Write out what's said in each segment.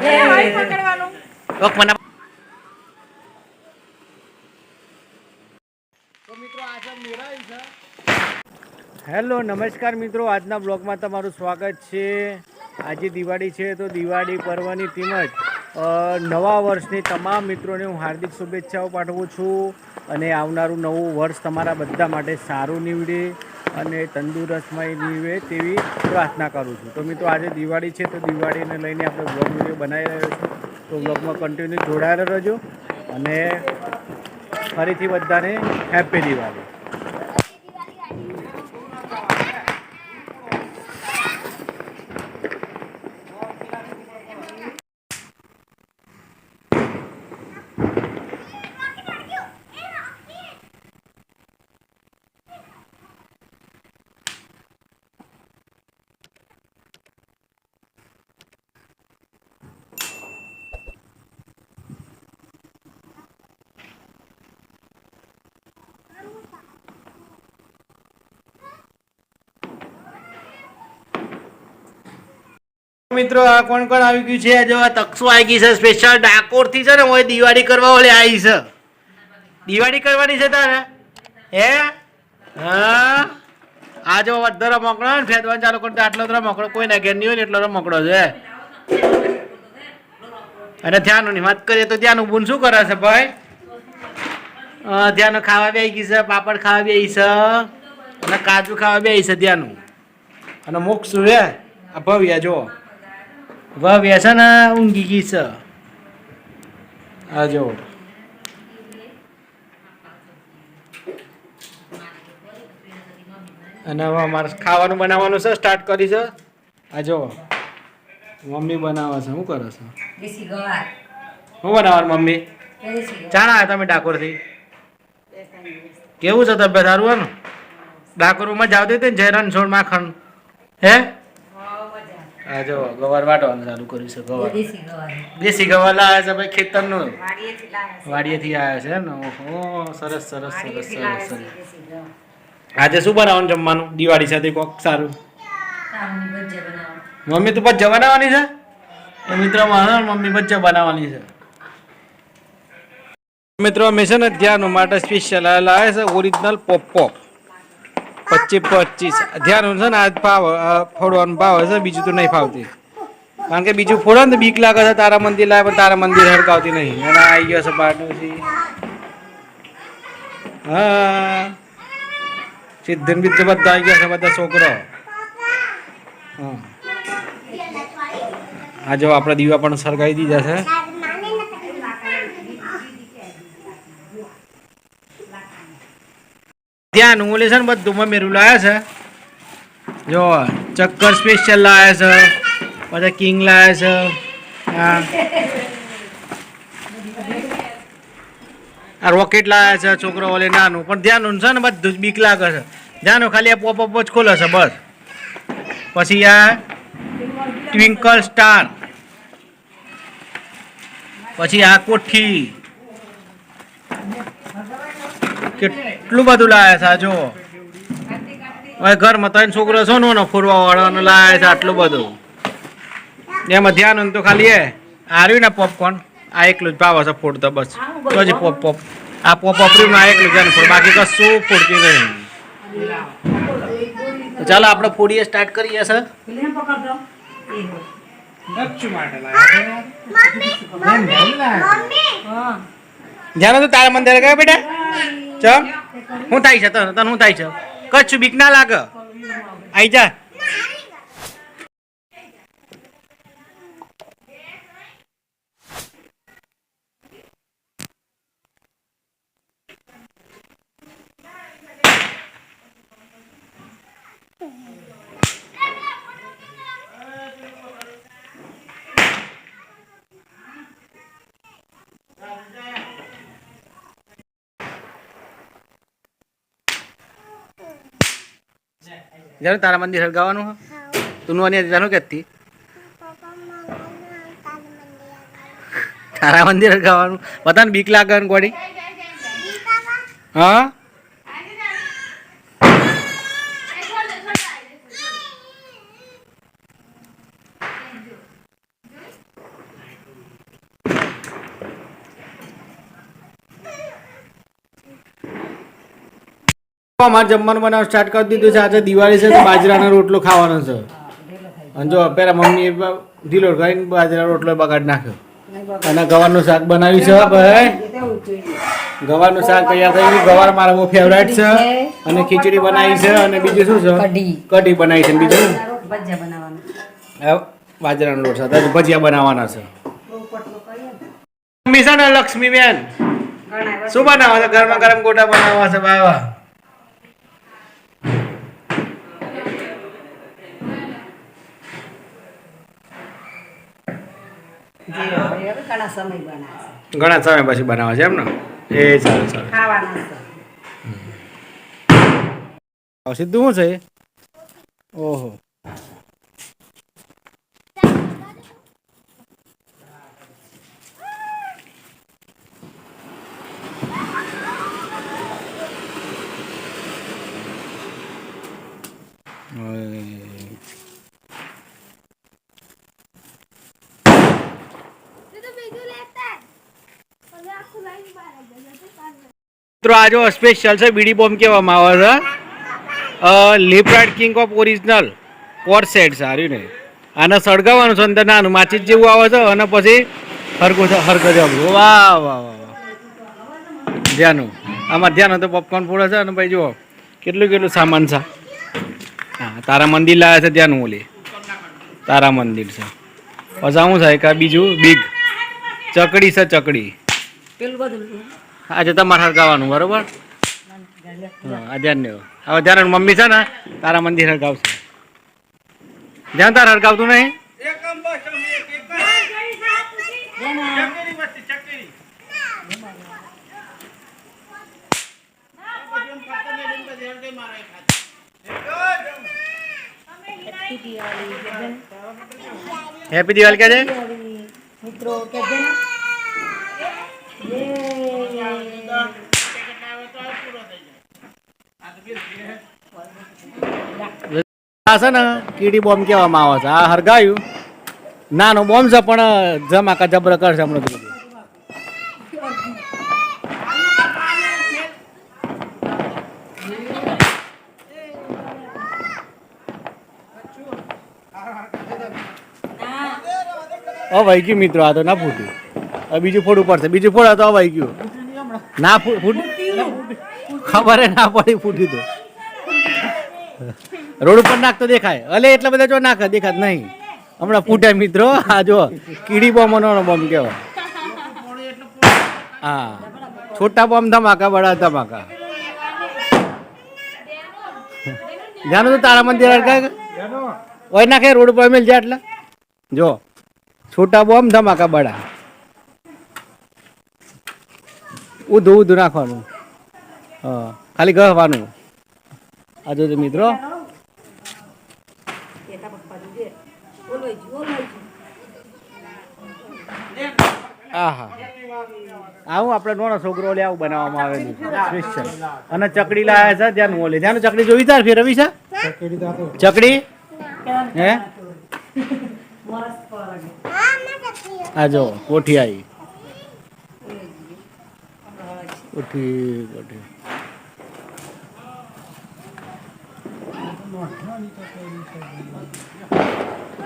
Hello નમસ્કાર મિત્રો, આજના બ્લોગમાં તમારું સ્વાગત છે. આજે દિવાળી છે તો દિવાળી પર્વની તેમજ નવા વર્ષની તમામ મિત્રોને હું હાર્દિક શુભેચ્છાઓ પાઠવું છું અને આવનારું નવું વર્ષ તમારા બધા માટે સારું નીવડે અને તંદુરસ્તમય નીવડે તેવી પ્રાર્થના કરું છું. તો મિત્રો આજે દિવાળી છે તો દિવાળીને લઈને આપણે બ્લોગ વિડીયો બનાવી રહ્યો છું, તો બ્લોગમાં કન્ટિન્યુ જોડાયેલા રહેજો અને ફરીથી બધાને હેપી દિવાળી. મિત્રો આ કોણ કોણ આવી ગયું છે? જો આ તકસો આવી ગઈ છે, સ્પેશિયલ ડાકોર થી છે ને હું દિવાળી કરવા ઓલે આવી છે. દિવાળી કરવાની છે તારે? હે હા, આ જો વધારે રમકડો ને ફેદવાનું ચાલુ કરતા આટલો તો રમકડો કોઈ ના ઘેર નહીં હોય ને એટલો રમકડો છે. અને ધ્યાન ની વાત કરીએ તો ધ્યાન ઊભું શું કરે છે ભાઈ? ધ્યાન ખાવા બે ગઈ છે, પાપડ ખાવા બે છે અને કાજુ ખાવા બે છે ધ્યાન. અને મોક્ષ શું છે આ ભવ્ય જો ભવ્ય છે ને ઊંઘી ગઈ છે. આ જો અને હવે અમારે ખાવાનું બનાવવાનું છે, સ્ટાર્ટ કરી છે. આ જો મમ્મી બનાવે છે. શું કરે છે? શું બનાવવાનું મમ્મી? ચાણા આવ્યા તમે ડાકોરથી? કેવું છે તબિયત? સારું હોય ને? ડાકોરમાં જાવ તો જય રણછોડ માખણ હે? હા જો ગવાર વાટવાનું ચાલુ કર્યું છે. ગવાર દેશી ગવાર લાવે છે ભાઈ, ખેતરનું વાડીએથી આવ્યા છે ને. ઓહો સરસ સરસ સરસ સરસ સરસ. આજે શું બનાવવાનું જમવાનું દિવાળી સાથે કોક સારું? મમ્મી તું ભજીયા બનાવવાની છે? મિત્રો મમ્મી ભજીયા બનાવવાની છે. મિત્રો અમે છે ને ધ્યાન માટે સ્પેશિયલ લાવે છે ઓરિજિનલ પોપ 25 ધ્યાન છે ને આજ ભાવ ફોડવાનું ભાવ છે, બીજું તો નહીં ફાવતી. કારણ કે બીજું ફોડો ને બીક લાગે છે. તારા મંદિર લાવે પણ તારા મંદિર હડકાવતી નહીં. અને આવી ગયો છે પાટોથી. હા સિદ્ધન બીજ બધા આવી ગયા છે, બધા છોકરો. હા આ જો આપણા દીવા પણ સળગાવી દીધા છે. ધ્યાન ઓલે છે ને બધું મમેરું લાયા છે. જો ચક્કર સ્પેશિયલ લાયા છે, પછી કિંગ લાયા છે, આ રોકેટ લાયા છે છોકરો ઓલે નાનું. પણ ધ્યાન છે ને બધું જ બીક લાગે છે. ધ્યાન ખાલી આ પોપ જ ખોલે છે બસ. પછી આ ટ્વિંકલ સ્ટાર, પછી આ કોઠી, કેટલું બધું લાયા છે. જો હવે ઘરમાં ત્રણ છોકરો છો ને ફોરવા વાળાને લાયા છે આટલું બધું. એમાં ધ્યાન તો ખાલી એ હાર્યું ને પોપકોર્ન આ એકલું જ ભાવે છે ફોડતા બસ. તો જ પોપ આ પોપ વાપર્યું આ એકલું જ ફોડ, બાકી કશું ફોડતી નહીં. ચાલો આપણે ફોડીએ સ્ટાર્ટ કરીએ સર. ધ્યાન તો તારા મંદિર ગયા બેટા? ચમ શું થાય છે તને? શું થાય છે? કચ્છ બીક ના લાગે? આઈ જા. જાનું તારા મંદિર હળગાવાનું હ તું અને જાનું કેતી તારા મંદિર હળગાવાનું બધાને બીક લાગે ને ગોડી. હા અમારે જમવાનું બનાવવાનું સ્ટાર્ટ કરી દીધું છે. આજે દિવાળી છે તો બાજરાનો રોટલો ખાવાનો છે. અને જો પેલા મમ્મી ઢીલો ખાઈને બાજરાનો રોટલો બગાડ નાખ્યો. અને ગવારનું શાક બનાવ્યું છે ભાઈ. ગવારનું શાક તૈયાર થઈ ગયું. ગવાર મારા બહુ ફેવરેટ છે. અને ખીચડી બનાવી છે. અને બીજું શું છે? કઢી બનાવી છે. બીજું બાજરાનો લોટ સાથે ભજીયા બનાવવાના છે. મમ્મી છે ને લક્ષ્મીબેન શું બનાવવા છે? ગરમા ગરમ ગોટા બનાવવા છે. બાવા ઘણા સમય પછી બનાવે છે એમ ને? એ સારું સારું. સીધું શું છે? ઓહો મિત્રો આજો સ્પેશિયલ છે. બીડી બોમ્બ કહેવામાં આવે છે. Left king of original core set સારું ને. આને સળગાવવાનું છે અંદર નાનું માચીસ જેવું આવે છે. અને પછી હરકો જવું. વાહ વાહ વાહ ધ્યાનું આમાં ધ્યાન તો પોપકોર્ન ફોડે છે. અને ભાઈ જુઓ કેટલું સામાન છે. હા તારા મંદિર લાવ્યા છે. ત્યાંનું ઓલી તારા મંદિર છે. પછી શું થાય કે બીજું બિગ ચકડી છે. ચકડી આજે તમારે હરગાવાનું બરોબર. હા ધ્યાન ને હવે ધ્યાન મમ્મી છે ને તારા મંદિર હરગાવશે. ધ્યાન તાર હરગાવતું નહીં. હેપી દિવાળી કે છે મિત્રો કે છે ને છે ને કીડી બોમ્બ કહેવામાં આવે છે. આ હરગાયું નાનો બોમ્બ છે પણ જમાકા જબર કરશે હમણાં બધું. અવાઈ ગયું મિત્રો. આ તો ના ફૂટ્યું. હવે બીજું ફોડવું પડશે. બીજું ફોડા તો અવાઈ ગયું. ના ફૂટ ખબર ના પડી ફૂટ્યું તો. રોડ ઉપર નાખતો દેખાય. અલે એટલા બધા જો નાખે દેખાત નહીં. હમણાં ફૂટે મિત્રો. આ જો કીડી બોમ્બ નો બોમ્બ કહેવાય. હા છોટા બોમ્બ ધમાકા બડા ધમાકા. જાનું તો તારા મંદિર હોય નાખે રોડ ઉપર મેલ જાય એટલે જો છોટા બોમ્બ ધમાકા બડા. ઊંધું નાખવાનું. હા ખાલી ગહવાનું. આ જો મિત્રો આહા આવું આપણે નાનો છોકરો લે આવું બનાવવામાં આવેલું સ્પેશિયલ. અને ચકડી લાયા છે. ધ્યાન ઓલે ધ્યાન ચકડી જોઈ તાર ફેરવી છે. ચકડી હે આ જો કોઠી આવી. કોઠી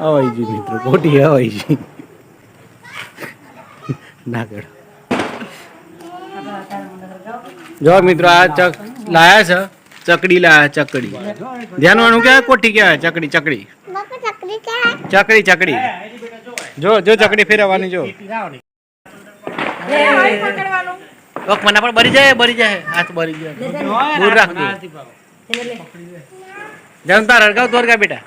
હવાઈજી મિત્રો. કોઠી હવાઈજી ના કર. જો મિત્રો આ લાયા છે ચકડી લાયા. ચકડી ધ્યાનવાનું કહેવાય. કોઠી કહેવાય. ચકડી ચકડી ચકડી. જો જો ચકડી ફેરવવાની જો. મને પણ બરી જાય હાથ બરી જાય. દૂર રાખજો. જાન તાર હરગાવ તો હરગા બેટા.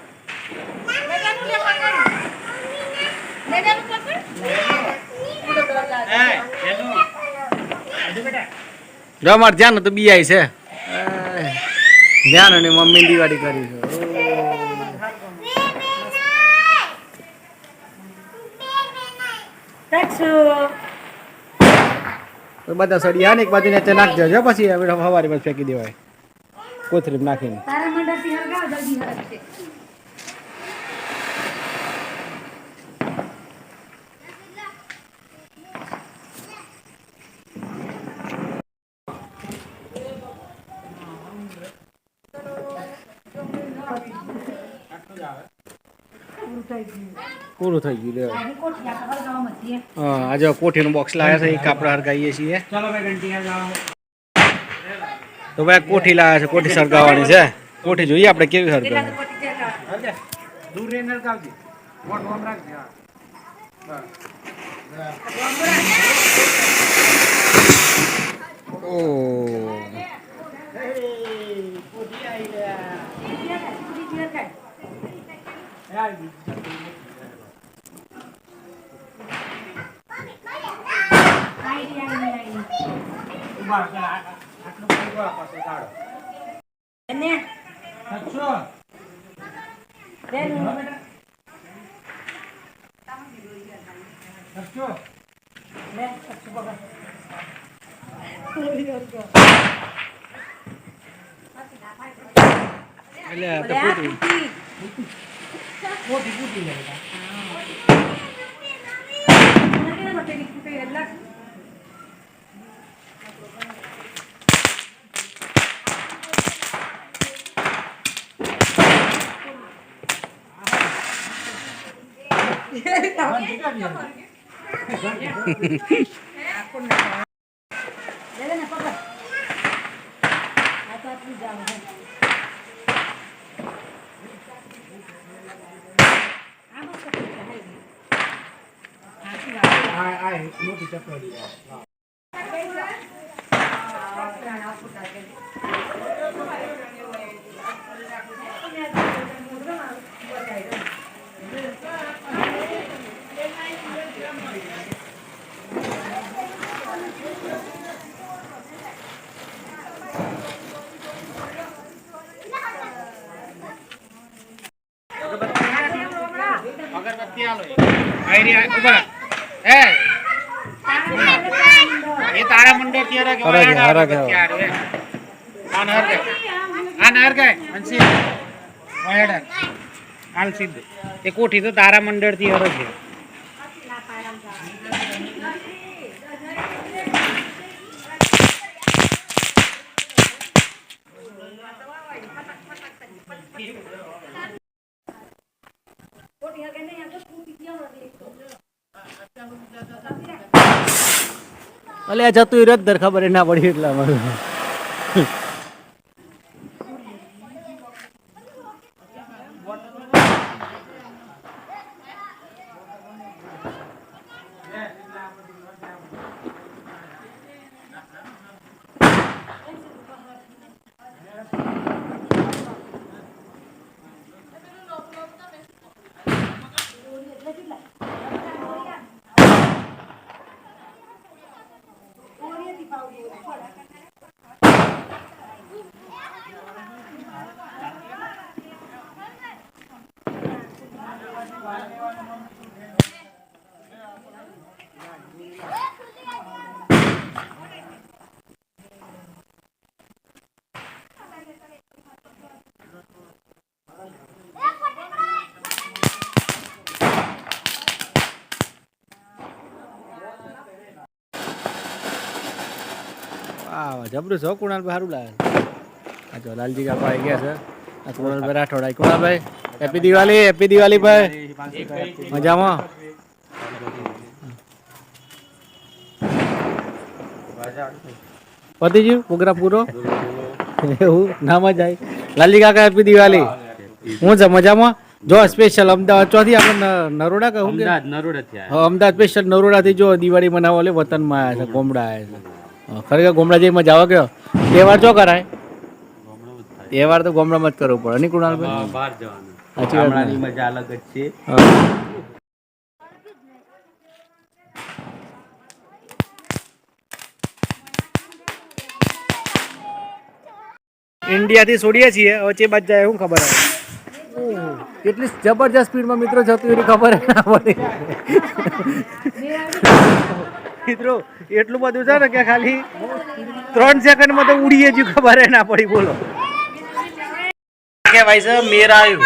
જો મારે ધ્યાન તો બિયાય છે. ધ્યાન અને મમ્મી દિવાળી કરી છે. બધા સળિયા ને એક બાજુ નીચે નાખજો. જો પછી હવારી માં ફેંકી દેવાય કોથળી નાખીને. પૂરું થઈ ગયું લે હા આજે કોઠીનું બોક્સ લાવ્યા છે એક આપણે હરગાઈએ છીએ તો ભાઈ કોઠી લાવ્યા છે કોઠી સળગાવવાની છે કોઠી જોઈએ આપણે કેવી હરગાવી દૂર રહીને હરગાવજે વોટ વોટ રાખજે ઓ કોઠી આવી अगरबत्ती आलो आयरी ऊपर ए ये तारा मंडळ तिरा के अगरबत्ती आ रे आनहर गए अंशी वायडर हाल सिद्ध ये कोठी तो तारा मंडळ થી હર છે અલે આ જતું રદ દર ખબર ના પડી એટલા મારું જબરું છો કુણાલ ભાઈ સારું લાગે આ જો લાલજી કાકા આવી ગયા છે આ કુણાલ ભાઈ રાઠોડ આવી કુણાલ ભાઈ હેપી દિવાળી ભાઈ મજામાં પતિજી પ્રોગ્રામ પૂરો એવું ના મજા આવી લાલજી કાકા હેપી દિવાળી હું છે મજામાં જો સ્પેશિયલ અમદાવાદ ચોથી આપણે નરોડા કહું કે અમદાવાદ સ્પેશિયલ નરોડા થી જો દિવાળી મનાવવા લે વતનમાં આવ્યા છે ગોમડા આવ્યા છે ખરેખર ગોમડા જઈ મજા આવે કયો તહેવાર ચો કરાય તહેવાર તો ગોમડામાં જ કરવું પડે નહીં કુણાલભાઈ બહાર જવાનું ગામડાની મજા અલગ જ છે ઇન્ડિયાથી છોડીએ છીએ હવે ચે બાદ જાય શું ખબર આવે કેટલી જબરજસ્ત સ્પીડમાં મિત્રો જતું એની ખબર ના પડે મિત્રો એટલું બધું છે ને કે ખાલી 3 સેકન્ડમાં તો ઉડીએ જ ખબર ના પડી બોલો કે ભાઈ છે મેર આવ્યું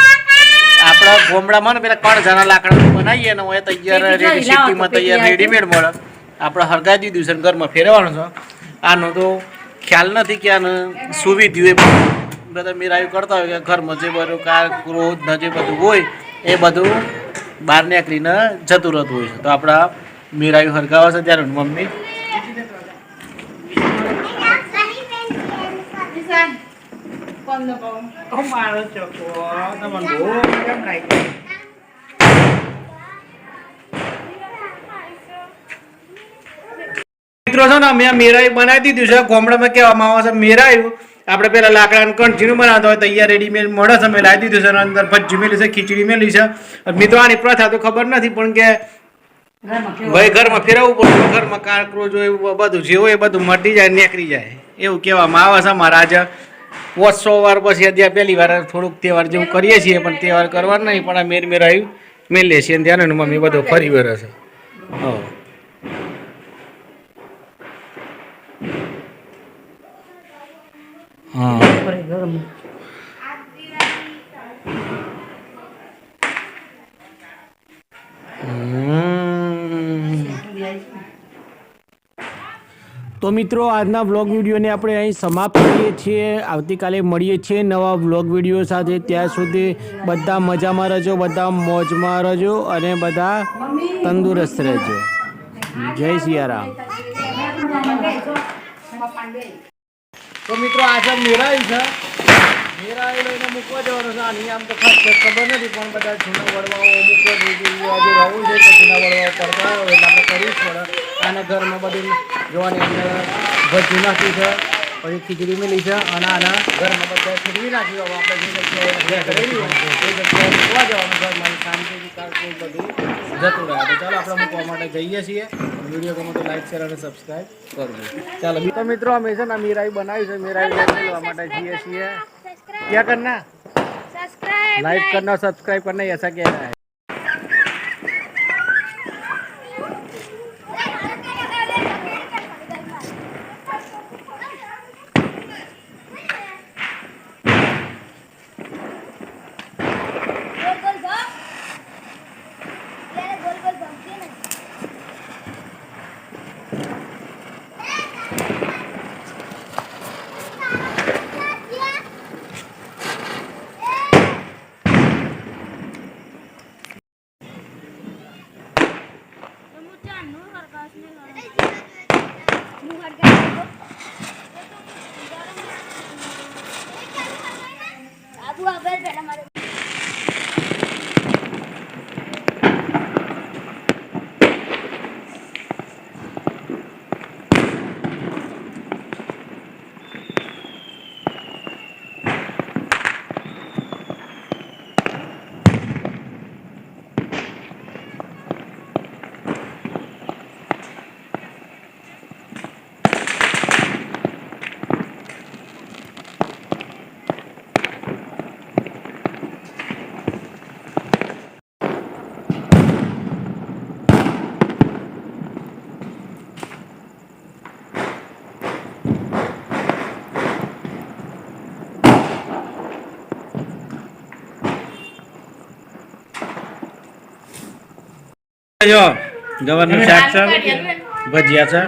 આપણા ગોમડામાં ને પેલા 3 જણા લાકડા બનાવીએ ને હોય તૈયાર રેડી સિટીમાં તૈયાર રેડીમેડ મળે આપણે હરગાઈ દીધું છે ઘરમાં ફેરવાનું છે આનો તો ખ્યાલ નથી કે આને સુવિધ્યું બધા મેરાયું કરતા હોય કે ઘરમાં જે બધું કાર ક્રોધ ને જે બધું હોય એ બધું બહાર નીકળીને જતું રહેતું હોય છે. તો આપણા મેરાયું હરગાવા છે ત્યારે મમ્મી મિત્રો છે ને મેં મેરાયું બનાવી દીધું છે. ગામડામાં કહેવામાં આવે છે મેરાયું આપણે પેલા લાકડાનું કણજીનું બનાવતા હોય તૈયાર રેડીમેડ મળે છે. મેં લાવી દીધું છે અંદર ભજી મેલી છે ખીચડી મેલી છે. મિત્રો આની પ્રથા તો ખબર નથી પણ કે ભાઈ ઘરમાં ફેરવવું પડે ઘરમાં કાંકરો જો એવું બધું જે હોય એ બધું મટી જાય નીકળી જાય એવું કહેવામાં આવે છે. અમારા આજે 500 વાર પછી અત્યારે પહેલી વાર થોડુંક તહેવાર જેવું કરીએ છીએ પણ તહેવાર કરવા નહીં પણ આ મેરાયું મેલીએ છીએ ત્યારે મમ્મી બધું ફરી વળે છે. હા હા તો મિત્રો આજના વ્લોગ વિડીયોને આપણે અહીં સમાપ્ત કરીએ છીએ. આવતીકાલે મળીએ છીએ નવા વ્લોગ વિડીયો સાથે. ત્યાં સુધી બધા મજામાં રહેજો, બધા મોજમાં રહેજો અને બધા તંદુરસ્ત રહેજો. જય સિયારામ. તો મિત્રો આ છે મેરાયું છે. મેરાયું લઈને મૂકવા જવાનું છે. આની આમ તો ખાસ ખબર નથી પણ બધા જૂના વડવાઓ મૂકવા આજે રહેવું છે તો જૂના વડવાઓ કરતા હોય એટલે આપણે કરવું જ પડે. આના ઘરમાં બધું જોવાની અંદર ભજી નાખ્યું છે પછી ખીચડી મેલી છે અને આના ઘરમાં બધા ખીચડી નાખી હવે આપણે જે જગ્યાએ કરેલી હોય એ જગ્યાએ મૂકવા જવાનું ઘરમાં શાંતિથી કોઈ બધું જતું રહે. તો ચાલો આપણે મૂકવા માટે જઈએ છીએ. વિડીયો ગમે તો લાઈક શેર અને સબસ્ક્રાઈબ કરજો. ચાલો તો મિત્રો અમે છે ને મેરાયું બનાવ્યું છે. મેરાયું લેવા માટે જઈએ છીએ. क्या करना सब्सक्राइब लाइक करना सब्सक्राइब करना ऐसा क्या है. જો ગવરનું શાક છે, ભજીયા છે,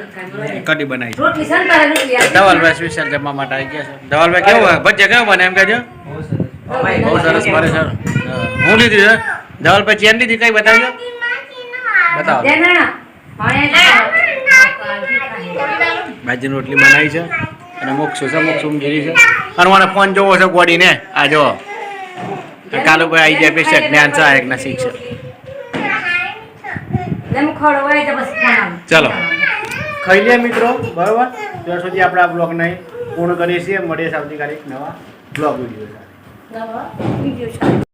કઢી બનાવી છે. ધવલભાઈ સ્પેશિયલ જમવા માટે આવી ગયા છે. ધવલભાઈ કેવું ભજીયા કેવું બને એમ કહેજો. બહુ સરસ મારે સર હું લીધી છે. ધવલભાઈ ચેન લીધી કઈ બતાવજો. બતાવો. ભાજીની રોટલી બનાવી છે અને મોક્ષો છે મોક્ષો જીરી છે અને મને ફોન જોવો છે ગોડીને આ જો કાલુભાઈ આવી જાય પેશન્ટ જ્ઞાન સહાયક ના શિક્ષક. ચાલો ખાઈ લે મિત્રો બરાબર. ત્યાં સુધી આપણે આ બ્લોગને પૂર્ણ કરીએ છીએ. મળીએ આવતીકાલે નવા બ્લોગ વિડીયો સાથે.